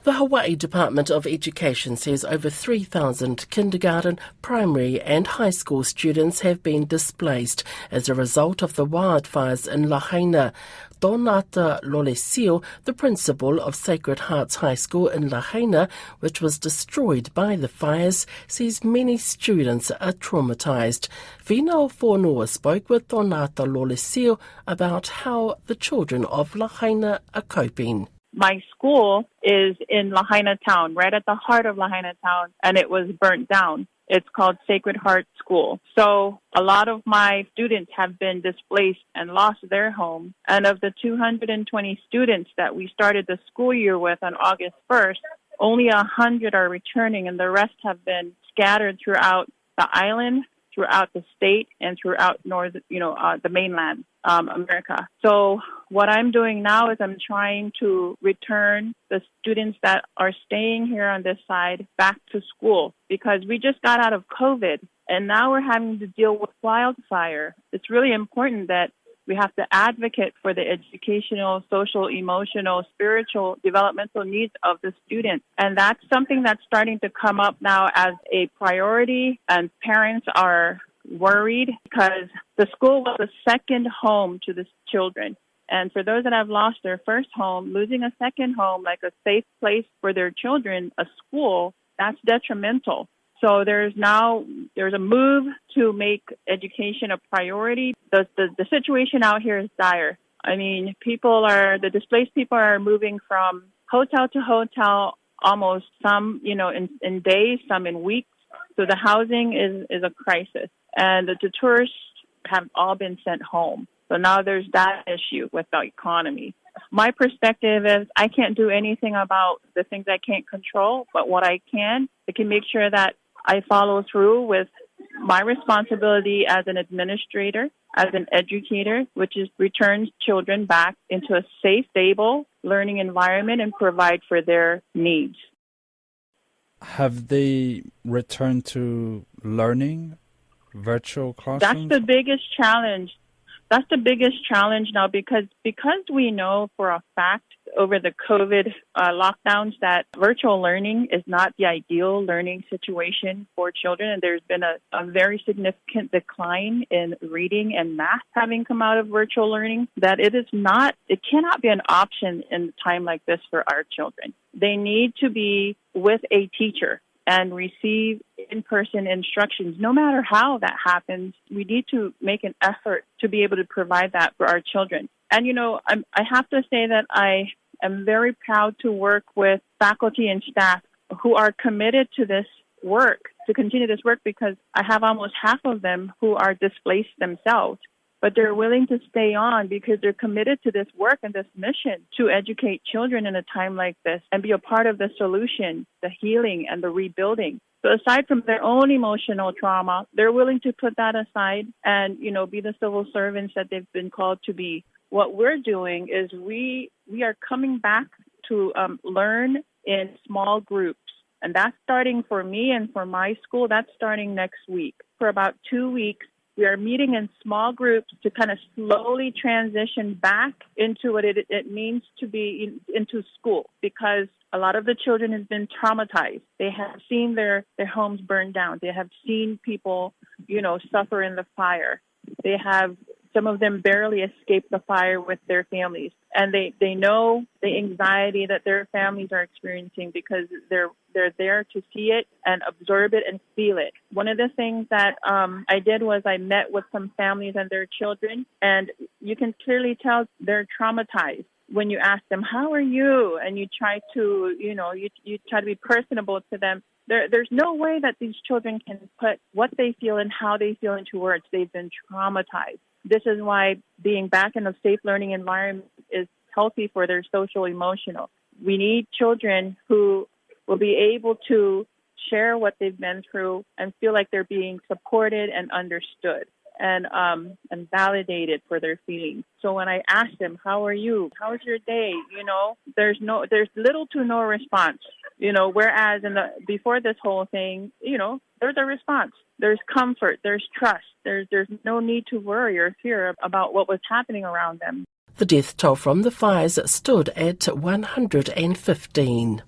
The Hawaii Department of Education says over 3,000 kindergarten, primary and high school students have been displaced as a result of the wildfires in Lahaina. Donata Lolesio, the principal of Sacred Hearts High School in Lahaina, which was destroyed by the fires, says many students are traumatised. Vinao Fonua spoke with Donata Lolesio about how the children of Lahaina are coping. My school is in Lahaina town, right at the heart of Lahaina town, and it was burnt down. It's called Sacred Heart School. So a lot of my students have been displaced and lost their home. And of the 220 students that we started the school year with on August 1st, only 100 are returning, and the rest have been scattered throughout the island, throughout the state, and throughout the mainland, America. So what I'm doing now is I'm trying to return the students that are staying here on this side back to school, because we just got out of COVID and now we're having to deal with wildfire. It's really important that we have to advocate for the educational, social, emotional, spiritual, developmental needs of the students. And that's something that's starting to come up now as a priority, and parents are worried because the school was a second home to the children. And for those that have lost their first home, losing a second home, like a safe place for their children, a school, that's detrimental. So there's a move to make education a priority. The situation out here is dire. I mean, the displaced people are moving from hotel to hotel, almost some, in days, some in weeks. So the housing is a crisis. And the tourists have all been sent home. So now there's that issue with the economy. My perspective is I can't do anything about the things I can't control, but what I can make sure that I follow through with my responsibility as an administrator, as an educator, which is return children back into a safe, stable learning environment and provide for their needs. Have they returned to learning virtual classrooms? That's the biggest challenge. That's the biggest challenge now because we know for a fact over the COVID lockdowns that virtual learning is not the ideal learning situation for children. And there's been a very significant decline in reading and math having come out of virtual learning, that it cannot be an option in a time like this for our children. They need to be with a teacher and receive in-person instructions. No matter how that happens, we need to make an effort to be able to provide that for our children. And, I have to say that I am very proud to work with faculty and staff who are committed to this work, to continue this work, because I have almost half of them who are displaced themselves. But they're willing to stay on because they're committed to this work and this mission to educate children in a time like this and be a part of the solution, the healing, and the rebuilding. So aside from their own emotional trauma, they're willing to put that aside and, be the civil servants that they've been called to be. What we're doing is we are coming back to learn in small groups. And that's starting for me and for my school. That's starting next week. For about 2 weeks, we are meeting in small groups to kind of slowly transition back into what it means to be into school, because a lot of the children have been traumatized. They have seen their homes burned down. They have seen people, suffer in the fire. Some of them barely escaped the fire with their families. And they know the anxiety that their families are experiencing because they're there to see it and absorb it and feel it. One of the things that I did was I met with some families and their children, and you can clearly tell they're traumatized when you ask them, how are you? And you try to, you try to be personable to them. There's no way that these children can put what they feel and how they feel into words. They've been traumatized. This is why being back in a safe learning environment is healthy for their social emotional. We need children who will be able to share what they've been through and feel like they're being supported and understood and validated for their feelings. So when I ask them, how are you? How's your day? There's little to no response. Whereas before this whole thing, there's a response. There's comfort. There's trust. There's no need to worry or fear about what was happening around them. The death toll from the fires stood at 115.